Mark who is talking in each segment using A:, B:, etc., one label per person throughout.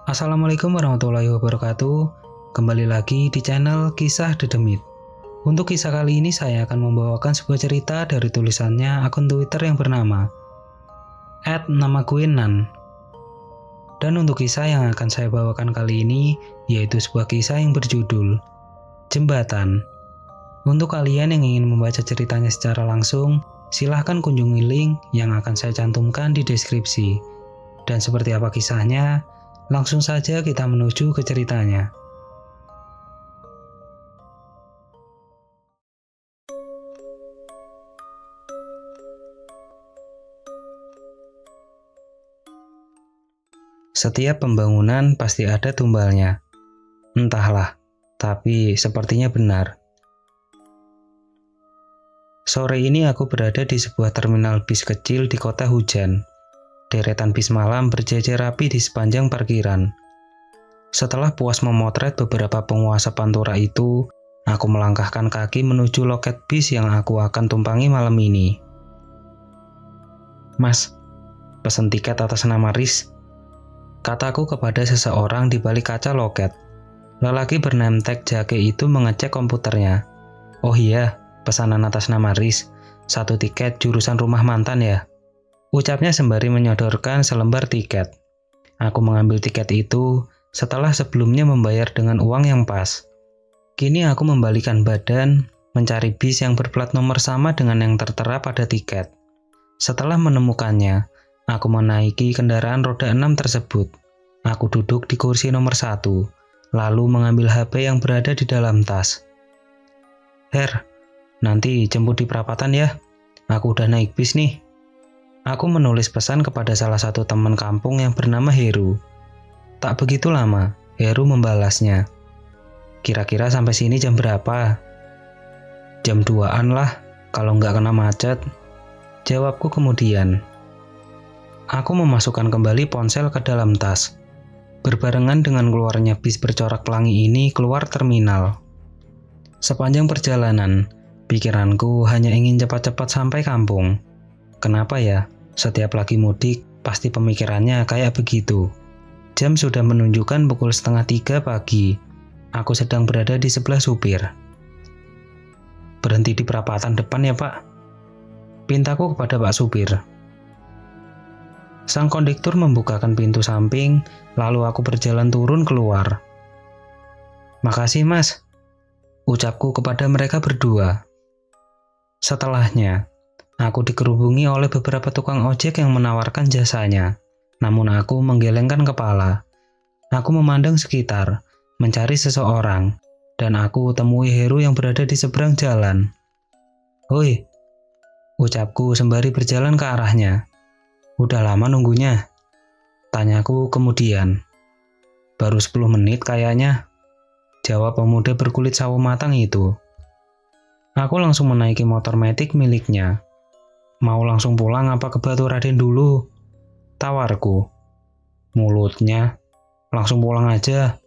A: Assalamualaikum warahmatullahi wabarakatuh. Kembali lagi di channel Kisah Dedemit. Untuk kisah kali ini saya akan membawakan sebuah cerita dari tulisannya akun Twitter yang bernama @namakuinan. Dan untuk kisah yang akan saya bawakan kali ini yaitu sebuah kisah yang berjudul Jembatan. Untuk kalian yang ingin membaca ceritanya secara langsung, silahkan kunjungi link yang akan saya cantumkan di deskripsi. Dan seperti apa kisahnya? Langsung saja kita menuju ke ceritanya. Setiap pembangunan pasti ada tumbalnya. Entahlah, tapi sepertinya benar. Sore ini aku berada di sebuah terminal bis kecil di kota hujan. Deretan bis malam berjejer rapi di sepanjang parkiran. Setelah puas memotret beberapa penguasa Pantura itu, aku melangkahkan kaki menuju loket bis yang aku akan tumpangi malam ini. "Mas, pesen tiket atas nama Riz," kataku kepada seseorang di balik kaca loket. Lelaki bernemtek jake itu mengecek komputernya. "Oh iya, pesanan atas nama Riz, 1 tiket jurusan Rumah Mantan ya?" Ucapnya sembari menyodorkan selembar tiket. Aku mengambil tiket itu setelah sebelumnya membayar dengan uang yang pas. Kini aku membalikan badan, mencari bis yang berplat nomor sama dengan yang tertera pada tiket. Setelah menemukannya, aku menaiki kendaraan roda 6 tersebut. Aku duduk di kursi nomor 1, lalu mengambil HP yang berada di dalam tas. "Her, nanti jemput di perapatan ya. Aku udah naik bis nih." Aku menulis pesan kepada salah satu teman kampung yang bernama Heru. Tak begitu lama, Heru membalasnya. "Kira-kira sampai sini jam berapa?" "Jam 2-an lah, kalau nggak kena macet," jawabku kemudian. Aku memasukkan kembali ponsel ke dalam tas. Berbarengan dengan keluarnya bis bercorak pelangi ini keluar terminal. Sepanjang perjalanan, pikiranku hanya ingin cepat-cepat sampai kampung. Kenapa ya? Setiap lagi mudik, pasti pemikirannya kayak begitu. Jam sudah menunjukkan pukul 2:30 pagi. Aku sedang berada di sebelah supir. "Berhenti di perapatan depan ya, Pak?" pintaku kepada Pak Supir. Sang kondektur membukakan pintu samping, lalu aku berjalan turun keluar. "Makasih, Mas," ucapku kepada mereka berdua. Setelahnya, aku dikerubungi oleh beberapa tukang ojek yang menawarkan jasanya. Namun aku menggelengkan kepala. Aku memandang sekitar, mencari seseorang, dan aku temui Heru yang berada di seberang jalan. "Hoi," ucapku sembari berjalan ke arahnya. "Udah lama nunggunya?" tanyaku kemudian. "Baru 10 menit kayaknya," jawab pemuda berkulit sawo matang itu. Aku langsung menaiki motor metik miliknya. "Mau langsung pulang apa ke Batu Raden dulu?" tawarku. "Mulutnya, langsung pulang aja,"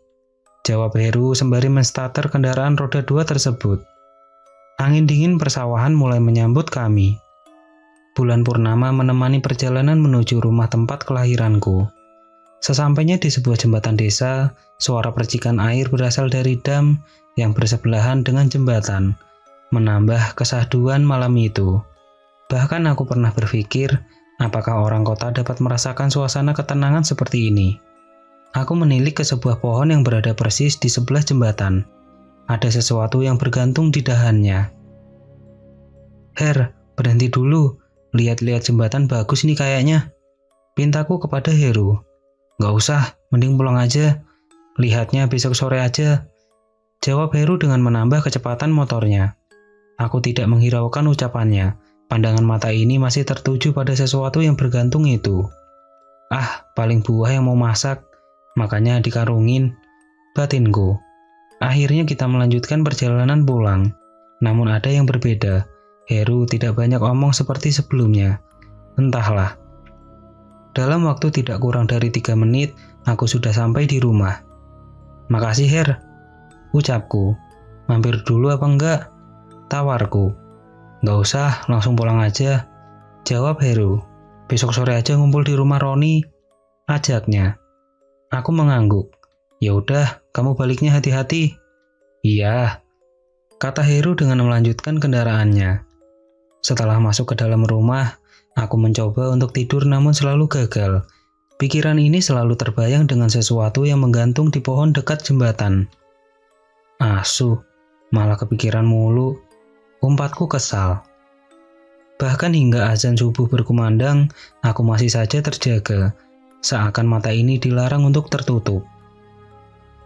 A: jawab Heru sembari menstarter kendaraan roda 2 tersebut. Angin dingin persawahan mulai menyambut kami. Bulan purnama menemani perjalanan menuju rumah tempat kelahiranku. Sesampainya di sebuah jembatan desa, suara percikan air berasal dari dam yang bersebelahan dengan jembatan, menambah kesahduan malam itu. Bahkan aku pernah berpikir, apakah orang kota dapat merasakan suasana ketenangan seperti ini? Aku menilik ke sebuah pohon yang berada persis di sebelah jembatan. Ada sesuatu yang bergantung di dahannya. "Her, berhenti dulu. Lihat-lihat jembatan bagus nih kayaknya," pintaku kepada Heru. "Nggak usah, mending pulang aja. Lihatnya besok sore aja," jawab Heru dengan menambah kecepatan motornya. Aku tidak menghiraukan ucapannya. Pandangan mata ini masih tertuju pada sesuatu yang bergantung itu. Paling buah yang mau masak, makanya dikarungin, batinku. Akhirnya kita melanjutkan perjalanan pulang. Namun ada yang berbeda. Heru tidak banyak omong seperti sebelumnya. Entahlah. Dalam waktu tidak kurang dari 3 menit, aku sudah sampai di rumah. "Makasih, Her," ucapku. "Mampir dulu apa enggak?" tawarku. "Nggak usah, langsung pulang aja," jawab Heru. "Besok sore aja ngumpul di rumah Roni," ajaknya. Aku mengangguk. Ya udah, kamu baliknya hati-hati. Iya, kata Heru dengan melanjutkan kendaraannya. Setelah masuk ke dalam rumah, aku mencoba untuk tidur namun selalu gagal. Pikiran ini selalu terbayang dengan sesuatu yang menggantung di pohon dekat jembatan. Asu, malah kepikiran mulu. Umpatku kesal. Bahkan hingga azan subuh berkumandang, aku masih saja terjaga, seakan mata ini dilarang untuk tertutup.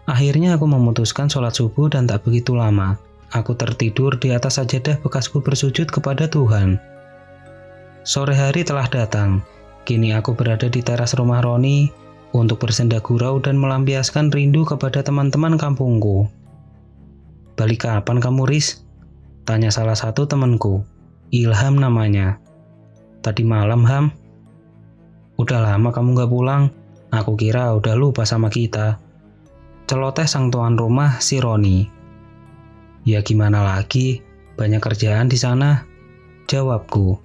A: Akhirnya aku memutuskan sholat subuh dan tak begitu lama. Aku tertidur di atas sajadah bekasku bersujud kepada Tuhan. Sore hari telah datang. Kini aku berada di teras rumah Roni untuk bersenda gurau dan melampiaskan rindu kepada teman-teman kampungku. Balik kapan kamu, Riz? Tanya salah satu temanku. Ilham namanya. Tadi malam, Ham. Udah lama kamu gak pulang. Aku kira udah lupa sama kita. Celoteh sang tuan rumah si Roni. Ya gimana lagi, banyak kerjaan di sana. Jawabku.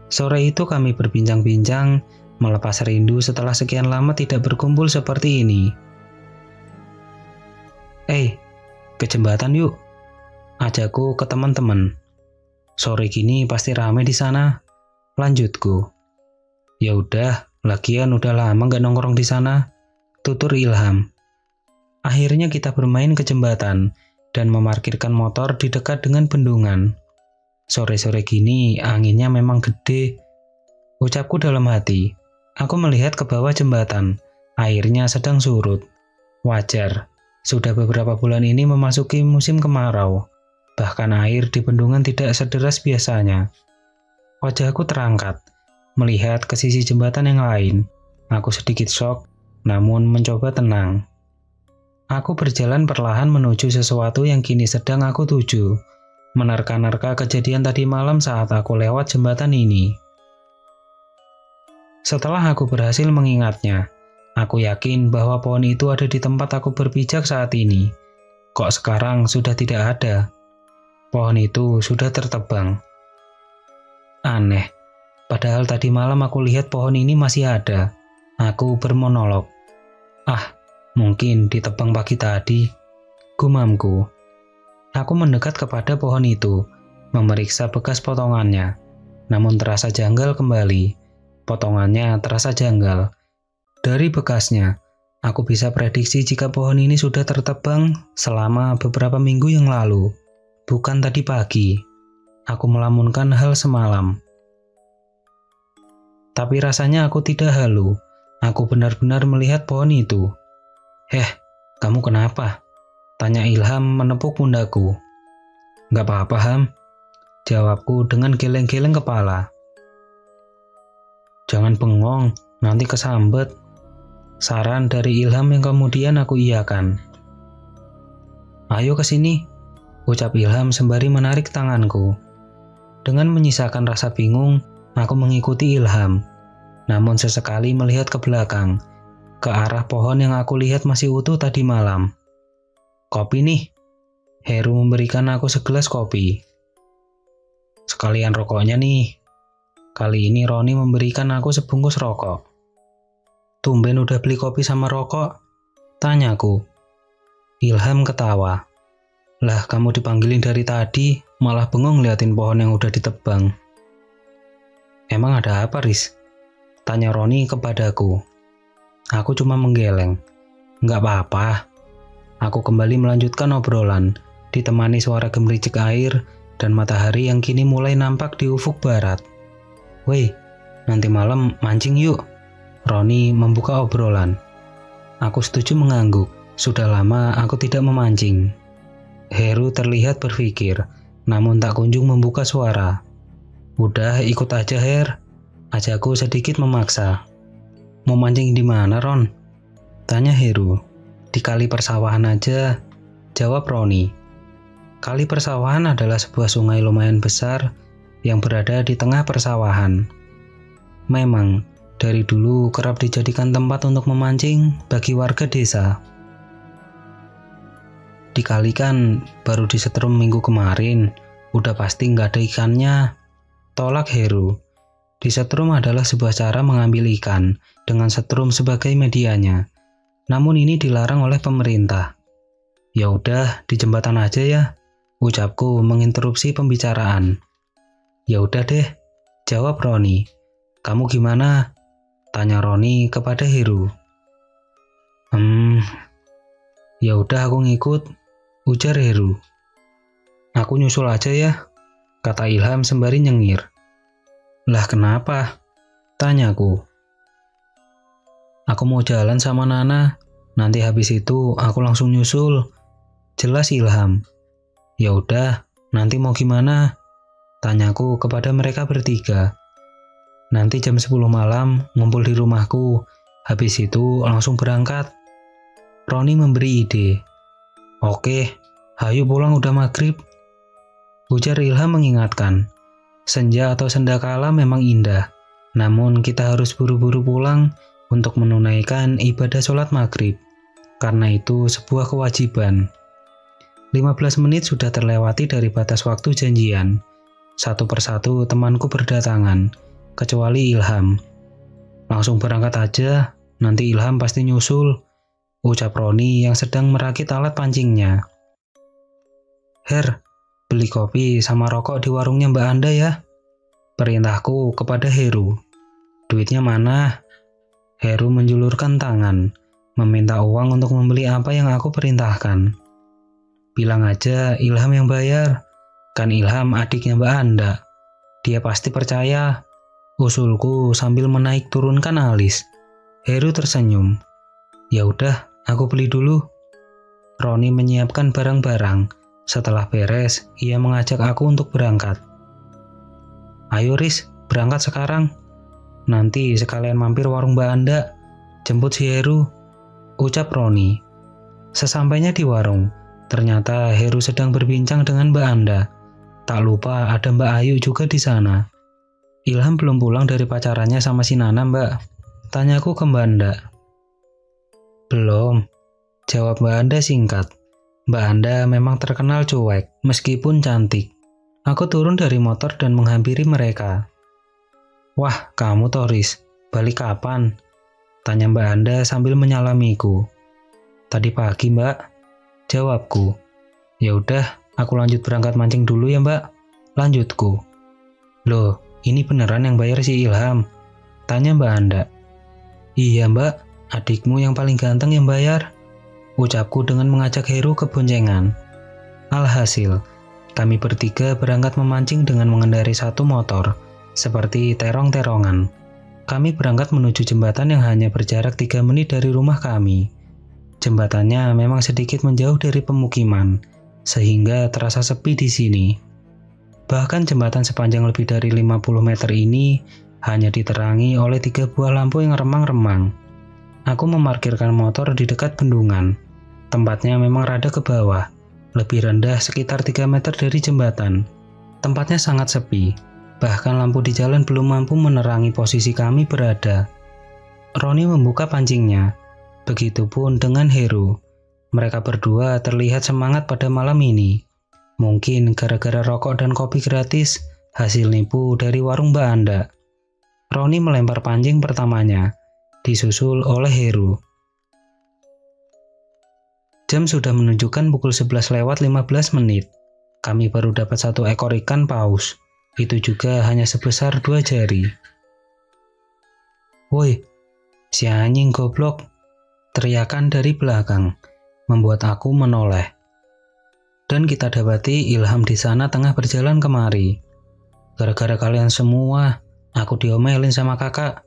A: Sore itu kami berbincang-bincang, melepas rindu setelah sekian lama tidak berkumpul seperti ini. Ke jembatan yuk. Ajakku ke teman-teman. Sore gini pasti rame di sana. Lanjutku. Ya udah, lagian udah lama gak nongkrong di sana. Tutur Ilham. Akhirnya kita bermain ke jembatan dan memarkirkan motor di dekat dengan bendungan. Sore-sore gini anginnya memang gede. Ucapku dalam hati. Aku melihat ke bawah jembatan. Airnya sedang surut. Wajar. Sudah beberapa bulan ini memasuki musim kemarau. Bahkan air di bendungan tidak sederas biasanya. Wajahku terangkat. Melihat ke sisi jembatan yang lain. Aku sedikit shock, namun mencoba tenang. Aku berjalan perlahan menuju sesuatu yang kini sedang aku tuju. Menerka-nerka kejadian tadi malam saat aku lewat jembatan ini. Setelah aku berhasil mengingatnya, aku yakin bahwa pohon itu ada di tempat aku berpijak saat ini. Kok sekarang sudah tidak ada? Pohon itu sudah tertebang. Aneh, padahal tadi malam aku lihat pohon ini masih ada. Aku bermonolog. Mungkin ditebang pagi tadi. Gumamku. Aku mendekat kepada pohon itu, memeriksa bekas potongannya. Namun terasa janggal kembali. Potongannya terasa janggal. Dari bekasnya, aku bisa prediksi jika pohon ini sudah tertebang selama beberapa minggu yang lalu. Bukan tadi pagi. Aku melamunkan hal semalam. Tapi rasanya aku tidak halu. Aku benar-benar melihat pohon itu. Kamu kenapa? Tanya Ilham menepuk pundaku. Gak apa-apa, Ham. Jawabku dengan geleng-geleng kepala. Jangan bengong, nanti kesambet. Saran dari Ilham yang kemudian aku iyakan. Ayo ke sini, ucap Ilham sembari menarik tanganku. Dengan menyisakan rasa bingung, aku mengikuti Ilham. Namun sesekali melihat ke belakang, ke arah pohon yang aku lihat masih utuh tadi malam. Kopi nih. Heru memberikan aku segelas kopi. Sekalian rokoknya nih. Kali ini Roni memberikan aku sebungkus rokok. Tumben udah beli kopi sama rokok? Tanyaku. Ilham ketawa. Lah kamu dipanggilin dari tadi, malah bengong liatin pohon yang udah ditebang. Emang ada apa, Riz? Tanya Roni kepadaku. Aku cuma menggeleng. Nggak apa-apa. Aku kembali melanjutkan obrolan, ditemani suara gemericik air dan matahari yang kini mulai nampak di ufuk barat. Weh, nanti malam mancing yuk. Roni membuka obrolan. Aku setuju mengangguk. Sudah lama aku tidak memancing. Heru terlihat berpikir, namun tak kunjung membuka suara. Udah ikut aja, Her. Ajakku sedikit memaksa. Mau mancing di mana, Ron? Tanya Heru. Di kali persawahan aja, jawab Roni. Kali persawahan adalah sebuah sungai lumayan besar yang berada di tengah persawahan. Memang, dari dulu kerap dijadikan tempat untuk memancing bagi warga desa. Di kali kan baru disetrum minggu kemarin, udah pasti nggak ada ikannya. Tolak Heru. Disetrum adalah sebuah cara mengambil ikan dengan setrum sebagai medianya. namun ini dilarang oleh pemerintah. Ya udah, di jembatan aja ya, ucapku menginterupsi pembicaraan. Ya udah deh, jawab Roni. Kamu gimana? Tanya Roni kepada Heru. Ya udah aku ngikut, ujar Heru. Aku nyusul aja ya, kata Ilham sembari nyengir. Lah kenapa? Tanyaku. Aku mau jalan sama Nana, nanti habis itu aku langsung nyusul. Jelas Ilham. Ya udah, nanti mau gimana? Tanyaku kepada mereka bertiga. Nanti jam 10 malam ngumpul di rumahku, habis itu langsung berangkat. Roni memberi ide. Oke, hayu pulang udah maghrib. Ujar Ilham mengingatkan. Senja atau sendakala memang indah, namun kita harus buru-buru pulang untuk menunaikan ibadah sholat maghrib. Karena itu sebuah kewajiban. 15 menit sudah terlewati dari batas waktu janjian. Satu persatu temanku berdatangan, kecuali Ilham. Langsung berangkat aja, nanti Ilham pasti nyusul, ucap Roni yang sedang merakit alat pancingnya. Her, beli kopi sama rokok di warungnya Mbak Anda ya, perintahku kepada Heru. Duitnya mana? Heru menjulurkan tangan, meminta uang untuk membeli apa yang aku perintahkan. Bilang aja Ilham yang bayar, kan Ilham adiknya Mbak Anda. Dia pasti percaya, usulku sambil menaik turunkan alis. Heru tersenyum. Ya udah, aku beli dulu. Roni menyiapkan barang-barang. Setelah beres, ia mengajak aku untuk berangkat. Ayo Riz, berangkat sekarang. Nanti sekalian mampir warung Mbak Anda, jemput si Heru, ucap Roni. Sesampainya di warung, ternyata Heru sedang berbincang dengan Mbak Anda. Tak lupa ada Mbak Ayu juga di sana. Ilham belum pulang dari pacarannya sama si Nana, Mbak. Tanyaku ke Mbak Anda. Belum, jawab Mbak Anda singkat. Mbak Anda memang terkenal cuek, meskipun cantik. Aku turun dari motor dan menghampiri mereka. Wah, kamu Toris, balik kapan? Tanya Mbak Anda sambil menyalamiku. Tadi pagi, Mbak, jawabku. Ya udah, aku lanjut berangkat mancing dulu ya, Mbak, lanjutku. Loh, ini beneran yang bayar si Ilham? Tanya Mbak Anda. Iya, Mbak, adikmu yang paling ganteng yang bayar, ucapku dengan mengajak Heru ke boncengan. Alhasil, kami bertiga berangkat memancing dengan mengendarai satu motor, seperti terong-terongan. Kami berangkat menuju jembatan yang hanya berjarak 3 menit dari rumah kami. Jembatannya memang sedikit menjauh dari pemukiman, sehingga terasa sepi di sini. Bahkan jembatan sepanjang lebih dari 50 meter ini hanya diterangi oleh 3 buah lampu yang remang-remang. Aku memarkirkan motor di dekat bendungan. Tempatnya memang rada ke bawah, lebih rendah sekitar 3 meter dari jembatan. Tempatnya sangat sepi, bahkan lampu di jalan belum mampu menerangi posisi kami berada. Roni membuka pancingnya, begitupun dengan Heru. Mereka berdua terlihat semangat pada malam ini. Mungkin gara-gara rokok dan kopi gratis, hasil nipu dari warung Mbak Anda. Roni melempar pancing pertamanya, disusul oleh Heru. Jam sudah menunjukkan pukul 11:15 menit. Kami baru dapat 1 ekor ikan paus. Itu juga hanya sebesar 2 jari. Woi, si anjing goblok, teriakan dari belakang, membuat aku menoleh. Dan kita dapati Ilham di sana tengah berjalan kemari. Gara-gara kalian semua, aku diomelin sama kakak,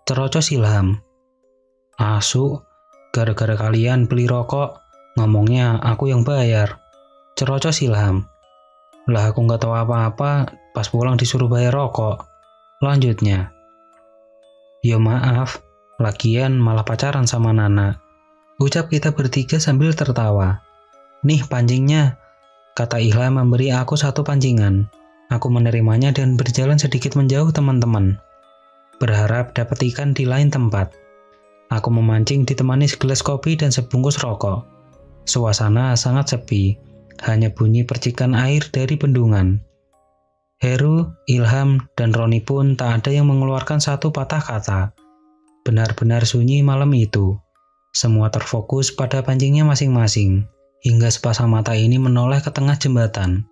A: cerocos Ilham. Asu, gara-gara kalian beli rokok, ngomongnya aku yang bayar, cerocos Ilham. Lah aku nggak tahu apa-apa, pas pulang disuruh bayar rokok, lanjutnya. Ya maaf, lagian malah pacaran sama Nana, ucap kita bertiga sambil tertawa. Nih pancingnya, kata Ilham memberi aku 1 pancingan. Aku menerimanya dan berjalan sedikit menjauh teman-teman, berharap dapat ikan di lain tempat. Aku memancing ditemani segelas kopi dan sebungkus rokok. Suasana sangat sepi, hanya bunyi percikan air dari bendungan. Heru, Ilham, dan Roni pun tak ada yang mengeluarkan 1 patah kata. Benar-benar sunyi malam itu. Semua terfokus pada pancingnya masing-masing, hingga sepasang mata ini menoleh ke tengah jembatan.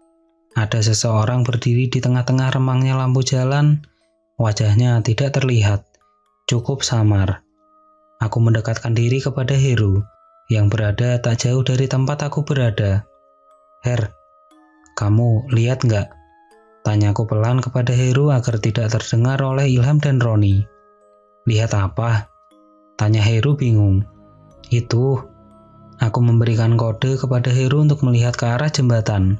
A: Ada seseorang berdiri di tengah-tengah remangnya lampu jalan. Wajahnya tidak terlihat, cukup samar. Aku mendekatkan diri kepada Heru, yang berada tak jauh dari tempat aku berada. "Her, kamu lihat nggak?" Tanyaku pelan kepada Heru agar tidak terdengar oleh Ilham dan Roni. "Lihat apa?" Tanya Heru bingung. "Itu." Aku memberikan kode kepada Heru untuk melihat ke arah jembatan.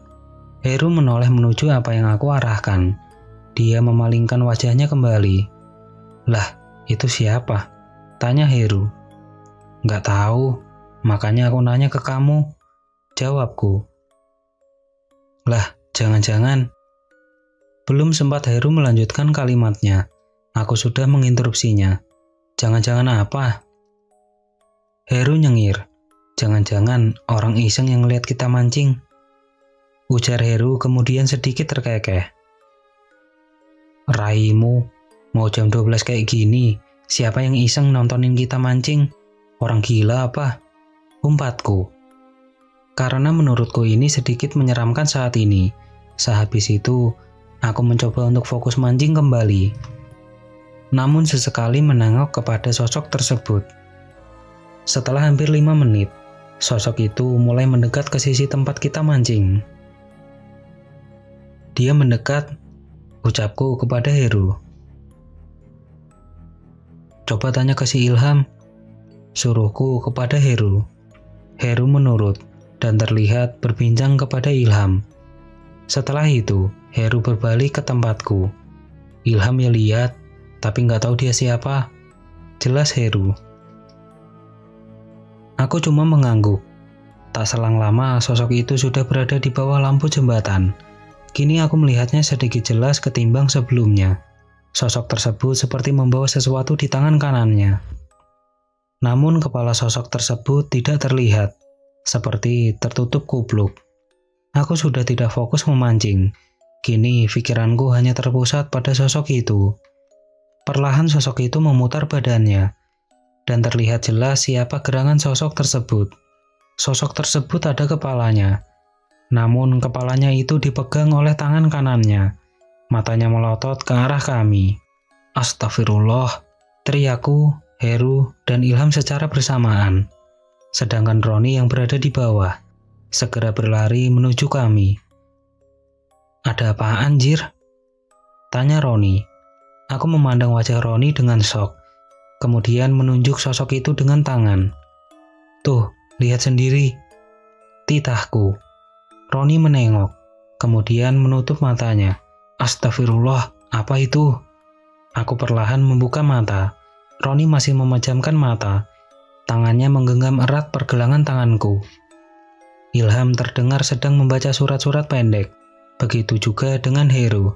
A: Heru menoleh menuju apa yang aku arahkan. Dia memalingkan wajahnya kembali. "Lah, itu siapa?" Tanya Heru. "Nggak tahu, makanya aku nanya ke kamu," jawabku. "Lah, jangan-jangan..." Belum sempat Heru melanjutkan kalimatnya, aku sudah menginterupsinya. "Jangan-jangan apa?" Heru nyengir. "Jangan-jangan orang iseng yang lihat kita mancing," ujar Heru kemudian sedikit terkekeh. "Raimu, mau jam 12 kayak gini, siapa yang iseng nontonin kita mancing? Orang gila apa?" Umpatku. Karena menurutku ini sedikit menyeramkan saat ini. Sehabis itu, aku mencoba untuk fokus mancing kembali. Namun sesekali menengok kepada sosok tersebut. Setelah hampir 5 menit, sosok itu mulai mendekat ke sisi tempat kita mancing. "Dia mendekat," ucapku kepada Heru. "Coba tanya ke si Ilham," suruhku kepada Heru. Heru menurut dan terlihat berbincang kepada Ilham. Setelah itu, Heru berbalik ke tempatku. Ilham ya lihat, tapi nggak tahu dia siapa. Jelas Heru. Aku cuma mengangguk. Tak selang lama, sosok itu sudah berada di bawah lampu jembatan. Kini aku melihatnya sedikit jelas ketimbang sebelumnya. Sosok tersebut seperti membawa sesuatu di tangan kanannya. Namun kepala sosok tersebut tidak terlihat, seperti tertutup kupluk. Aku sudah tidak fokus memancing. Kini pikiranku hanya terpusat pada sosok itu. Perlahan sosok itu memutar badannya, dan terlihat jelas siapa gerangan sosok tersebut. Sosok tersebut ada kepalanya, namun kepalanya itu dipegang oleh tangan kanannya. Matanya melotot ke arah kami. "Astagfirullah," teriakku, Heru, dan Ilham secara bersamaan. Sedangkan Roni yang berada di bawah segera berlari menuju kami. "Ada apaan, Jir?" tanya Roni. Aku memandang wajah Roni dengan shock, kemudian menunjuk sosok itu dengan tangan. "Tuh, lihat sendiri," titahku. Roni menengok, kemudian menutup matanya. "Astagfirullah, apa itu?" Aku perlahan membuka mata. Roni masih memejamkan mata. Tangannya menggenggam erat pergelangan tanganku. Ilham terdengar sedang membaca surat-surat pendek. Begitu juga dengan Heru.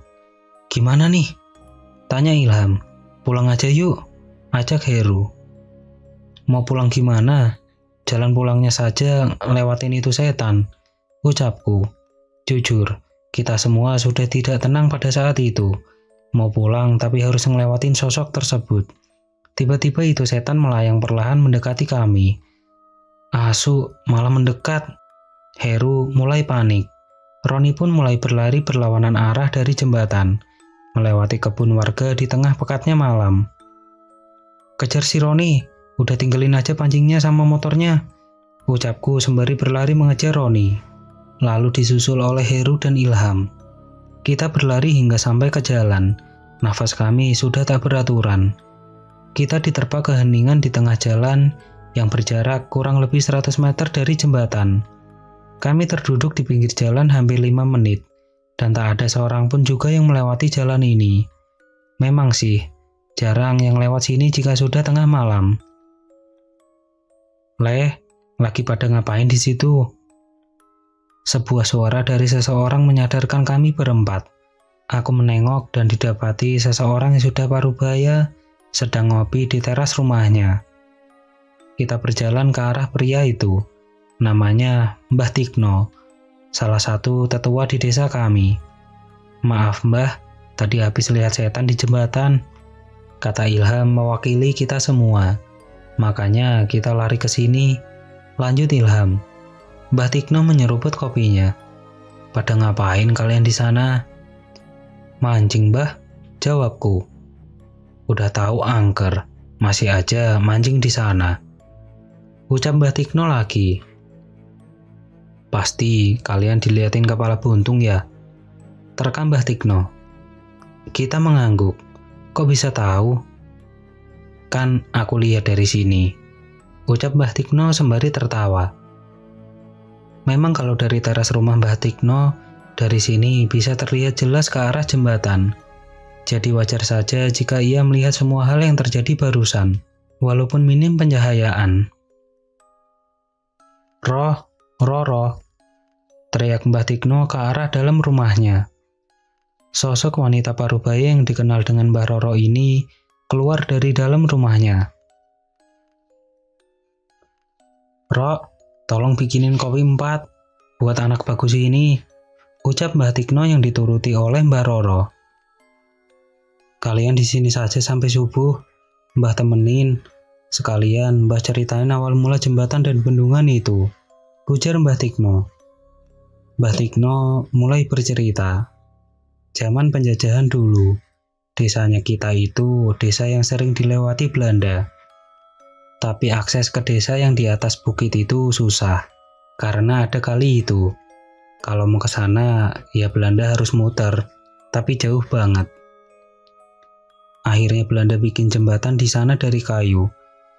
A: "Gimana nih?" tanya Ilham. "Pulang aja yuk," ajak Heru. "Mau pulang gimana? Jalan pulangnya saja lewatin itu setan," ucapku. Jujur, kita semua sudah tidak tenang pada saat itu. Mau pulang tapi harus ngelewatin sosok tersebut. Tiba-tiba itu setan melayang perlahan mendekati kami. Asu, malah mendekat. Heru mulai panik. Roni pun mulai berlari berlawanan arah dari jembatan, melewati kebun warga di tengah pekatnya malam. "Kejar si Roni, udah tinggalin aja pancingnya sama motornya," ucapku sembari berlari mengejar Roni. Lalu disusul oleh Heru dan Ilham. Kita berlari hingga sampai ke jalan. Nafas kami sudah tak beraturan. Kita diterpa keheningan di tengah jalan yang berjarak kurang lebih 100 meter dari jembatan. Kami terduduk di pinggir jalan hampir 5 menit, dan tak ada seorang pun juga yang melewati jalan ini. Memang sih, jarang yang lewat sini jika sudah tengah malam. "Leh, lagi pada ngapain di situ?" Sebuah suara dari seseorang menyadarkan kami berempat. Aku menengok dan didapati seseorang yang sudah parubaya sedang ngopi di teras rumahnya. Kita berjalan ke arah pria itu. Namanya Mbah Tikno, salah satu tetua di desa kami. "Maaf Mbah, tadi habis lihat setan di jembatan," kata Ilham mewakili kita semua. Makanya kita lari ke sini. Lanjut Ilham. Mbah Tikno menyeruput kopinya. Pada ngapain kalian di sana? Mancing, Mbah, jawabku. Udah tahu angker, masih aja mancing di sana. Ucap Mbah Tikno lagi. Pasti kalian diliatin kepala buntung ya? Terekam Mbah Tikno. Kita mengangguk. Kok bisa tahu? Kan aku lihat dari sini. Ucap Mbah Tikno sembari tertawa. Memang kalau dari teras rumah Mbah Tikno, dari sini bisa terlihat jelas ke arah jembatan. Jadi wajar saja jika ia melihat semua hal yang terjadi barusan, walaupun minim pencahayaan. Roh, teriak Mbah Tikno ke arah dalam rumahnya. Sosok wanita parubaya yang dikenal dengan Mbah Roro ini keluar dari dalam rumahnya. Rok, tolong bikinin kopi 4 buat anak bagus ini, ucap Mbah Tikno yang dituruti oleh Mbah Roro. Kalian di sini saja sampai subuh, Mbah temenin. Sekalian Mbah ceritain awal mula jembatan dan bendungan itu, ujar Mbah Tikno. Mbah Tikno mulai bercerita. Zaman penjajahan dulu, desanya kita itu desa yang sering dilewati Belanda. Tapi akses ke desa yang di atas bukit itu susah, karena ada kali itu. Kalau mau ke sana, ya Belanda harus muter, tapi jauh banget. Akhirnya Belanda bikin jembatan di sana dari kayu,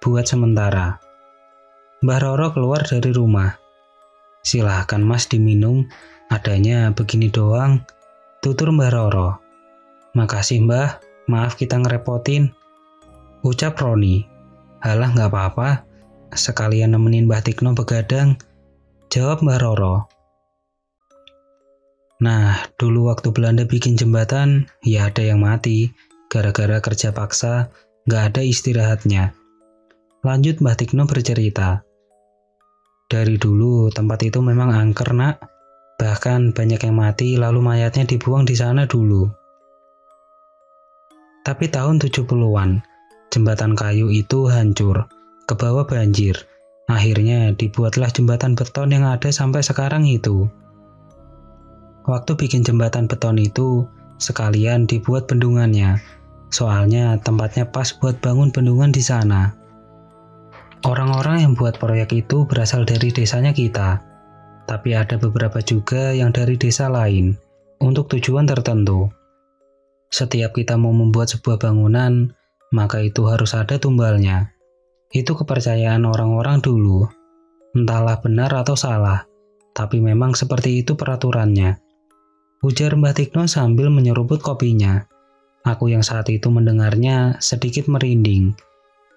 A: buat sementara. Mbah Roro keluar dari rumah. Silahkan Mas diminum, adanya begini doang, tutur Mbah Roro. Makasih Mbah, maaf kita ngerepotin, ucap Roni. Halah nggak apa-apa, sekalian nemenin Mbah Tikno begadang, jawab Mbah Roro. Nah, dulu waktu Belanda bikin jembatan, ya ada yang mati, gara-gara kerja paksa, nggak ada istirahatnya. Lanjut Mbah Tikno bercerita. Dari dulu tempat itu memang angker nak, bahkan banyak yang mati lalu mayatnya dibuang di sana dulu. Tapi tahun 70-an, jembatan kayu itu hancur, ke bawah banjir. Akhirnya dibuatlah jembatan beton yang ada sampai sekarang itu. Waktu bikin jembatan beton itu, sekalian dibuat bendungannya. Soalnya tempatnya pas buat bangun bendungan di sana. Orang-orang yang buat proyek itu berasal dari desanya kita. Tapi ada beberapa juga yang dari desa lain, untuk tujuan tertentu. Setiap kita mau membuat sebuah bangunan, maka itu harus ada tumbalnya. Itu kepercayaan orang-orang dulu. Entahlah benar atau salah, tapi memang seperti itu peraturannya. Ujar Mbah Tikno sambil menyeruput kopinya. Aku yang saat itu mendengarnya sedikit merinding.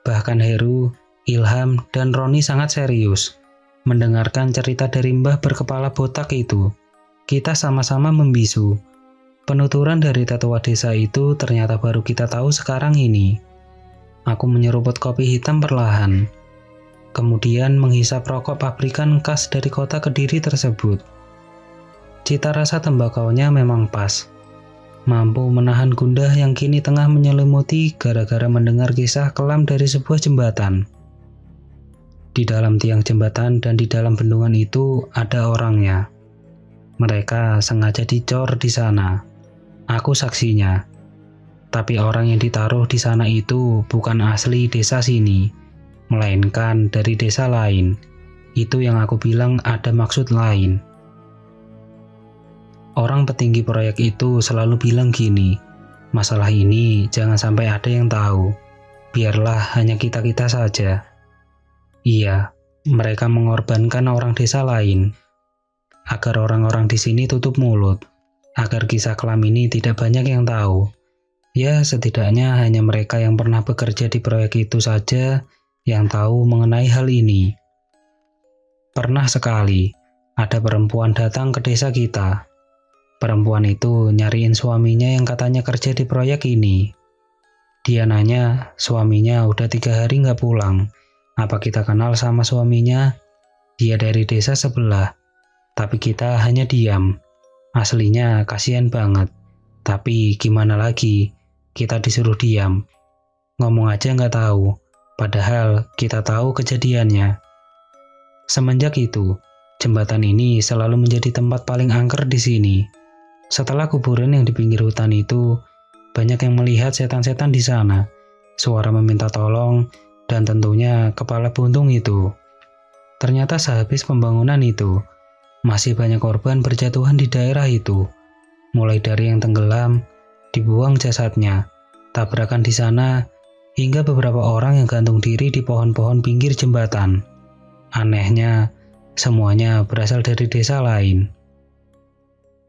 A: Bahkan Heru, Ilham, dan Roni sangat serius mendengarkan cerita dari Mbah berkepala botak itu. Kita sama-sama membisu. Penuturan dari tetua desa itu ternyata baru kita tahu sekarang ini. Aku menyeruput kopi hitam perlahan. Kemudian menghisap rokok pabrikan khas dari kota Kediri tersebut. Cita rasa tembakaunya memang pas. Mampu menahan gundah yang kini tengah menyelimuti gara-gara mendengar kisah kelam dari sebuah jembatan. Di dalam tiang jembatan dan di dalam bendungan itu ada orangnya. Mereka sengaja dicor di sana. Aku saksinya. Tapi orang yang ditaruh di sana itu bukan asli desa sini, melainkan dari desa lain. Itu yang aku bilang ada maksud lain. Orang petinggi proyek itu selalu bilang gini, masalah ini jangan sampai ada yang tahu. Biarlah hanya kita-kita saja. Iya, mereka mengorbankan orang desa lain, agar orang-orang di sini tutup mulut, agar kisah kelam ini tidak banyak yang tahu. Ya, setidaknya hanya mereka yang pernah bekerja di proyek itu saja yang tahu mengenai hal ini. Pernah sekali, ada perempuan datang ke desa kita. Perempuan itu nyariin suaminya yang katanya kerja di proyek ini. Dia nanya, suaminya udah 3 hari nggak pulang. Apa kita kenal sama suaminya? Dia dari desa sebelah. Tapi kita hanya diam. Aslinya kasihan banget. Tapi gimana lagi? Kita disuruh diam. Ngomong aja nggak tahu. Padahal kita tahu kejadiannya. Semenjak itu, jembatan ini selalu menjadi tempat paling angker di sini. Setelah kuburan yang di pinggir hutan itu, banyak yang melihat setan-setan di sana, suara meminta tolong, dan tentunya kepala buntung itu. Ternyata sehabis pembangunan itu, masih banyak korban berjatuhan di daerah itu. Mulai dari yang tenggelam, dibuang jasadnya, tabrakan di sana, hingga beberapa orang yang gantung diri di pohon-pohon pinggir jembatan. Anehnya, semuanya berasal dari desa lain.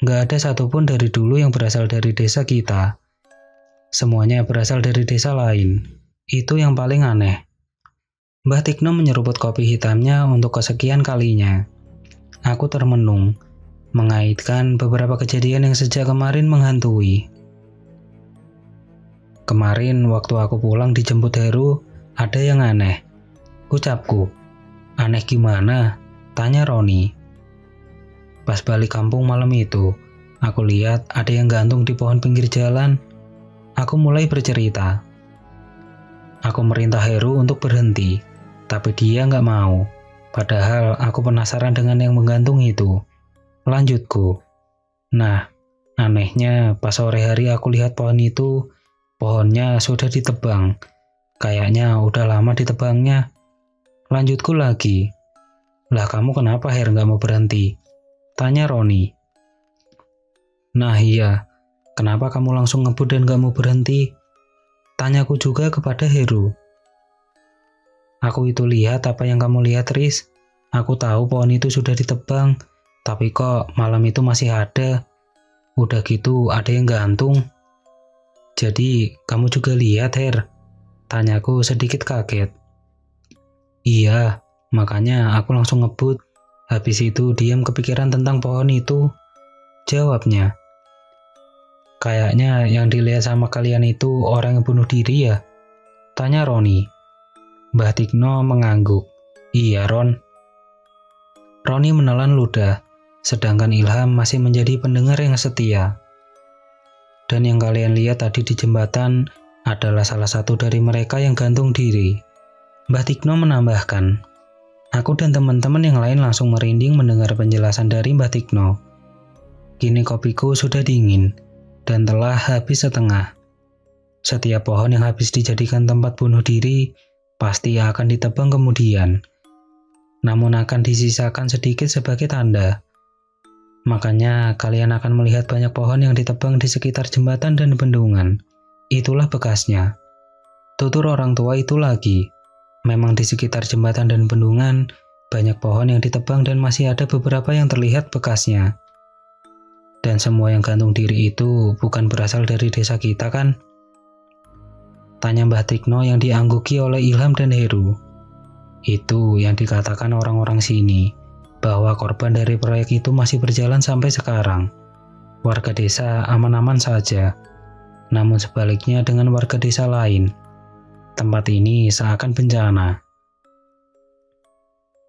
A: Nggak ada satupun dari dulu yang berasal dari desa kita. Semuanya berasal dari desa lain. Itu yang paling aneh. Mbah Tikno menyeruput kopi hitamnya untuk kesekian kalinya. Aku termenung, mengaitkan beberapa kejadian yang sejak kemarin menghantui. Kemarin waktu aku pulang dijemput Heru, ada yang aneh. Ucapku, aneh gimana? Tanya Roni. Pas balik kampung malam itu, aku lihat ada yang gantung di pohon pinggir jalan. Aku mulai bercerita. Aku merintah Heru untuk berhenti, tapi dia nggak mau. Padahal aku penasaran dengan yang menggantung itu. Lanjutku. Nah, anehnya pas sore hari aku lihat pohon itu, pohonnya sudah ditebang. Kayaknya udah lama ditebangnya. Lanjutku lagi. Lah kamu kenapa Her nggak mau berhenti? Tanya Roni. Nah iya, kenapa kamu langsung ngebut dan gak mau berhenti? Tanyaku juga kepada Heru. Aku itu lihat apa yang kamu lihat, Riz. Aku tahu pohon itu sudah ditebang, tapi kok malam itu masih ada. Udah gitu ada yang gantung. Jadi kamu juga lihat, Her? Tanyaku sedikit kaget. Iya, makanya aku langsung ngebut. Habis itu diam kepikiran tentang pohon itu. Jawabnya. Kayaknya yang dilihat sama kalian itu orang yang bunuh diri ya? Tanya Roni. Mbah Tikno mengangguk. Iya, Ron. Roni menelan ludah, sedangkan Ilham masih menjadi pendengar yang setia. Dan yang kalian lihat tadi di jembatan adalah salah satu dari mereka yang gantung diri. Mbah Tikno menambahkan. Aku dan teman-teman yang lain langsung merinding mendengar penjelasan dari Mbah Tikno. Kini kopiku sudah dingin dan telah habis setengah. Setiap pohon yang habis dijadikan tempat bunuh diri pasti akan ditebang kemudian, namun akan disisakan sedikit sebagai tanda. Makanya kalian akan melihat banyak pohon yang ditebang di sekitar jembatan dan bendungan. Itulah bekasnya. Tutur orang tua itu lagi. Memang di sekitar jembatan dan bendungan banyak pohon yang ditebang dan masih ada beberapa yang terlihat bekasnya. Dan semua yang gantung diri itu bukan berasal dari desa kita kan? Tanya Mbah Tikno yang diangguki oleh Ilham dan Heru. Itu yang dikatakan orang-orang sini, bahwa korban dari proyek itu masih berjalan sampai sekarang. Warga desa aman-aman saja. Namun sebaliknya dengan warga desa lain. Tempat ini seakan bencana.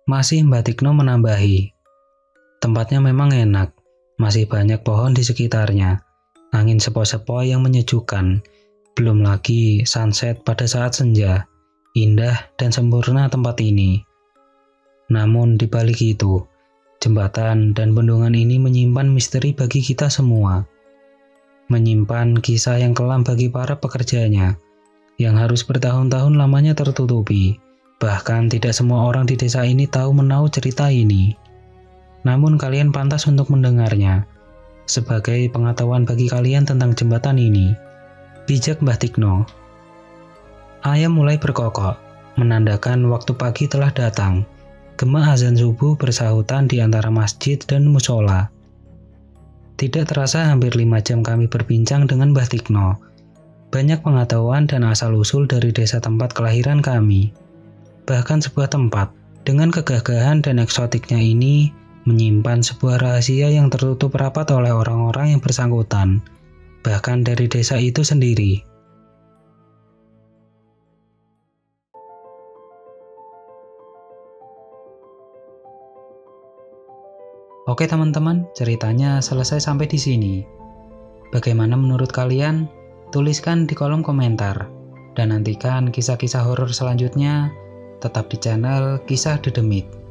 A: Masih Mbah Tikno menambahi. Tempatnya memang enak. Masih banyak pohon di sekitarnya, angin sepoi-sepoi yang menyejukkan, belum lagi sunset pada saat senja, indah dan sempurna tempat ini. Namun di balik itu, jembatan dan bendungan ini menyimpan misteri bagi kita semua. Menyimpan kisah yang kelam bagi para pekerjanya, yang harus bertahun-tahun lamanya tertutupi. Bahkan tidak semua orang di desa ini tahu menahu cerita ini. Namun kalian pantas untuk mendengarnya, sebagai pengetahuan bagi kalian tentang jembatan ini. Bijak Mbah Tikno. Ayam mulai berkokok, menandakan waktu pagi telah datang. Gema azan subuh bersahutan di antara masjid dan musola. Tidak terasa hampir 5 jam kami berbincang dengan Mbah Tikno. Banyak pengetahuan dan asal-usul dari desa tempat kelahiran kami. Bahkan sebuah tempat dengan kegagahan dan eksotiknya ini menyimpan sebuah rahasia yang tertutup rapat oleh orang-orang yang bersangkutan, bahkan dari desa itu sendiri. Oke teman-teman, ceritanya selesai sampai di sini. Bagaimana menurut kalian? Tuliskan di kolom komentar. Dan nantikan kisah-kisah horor selanjutnya tetap di channel Kisah Dedemit.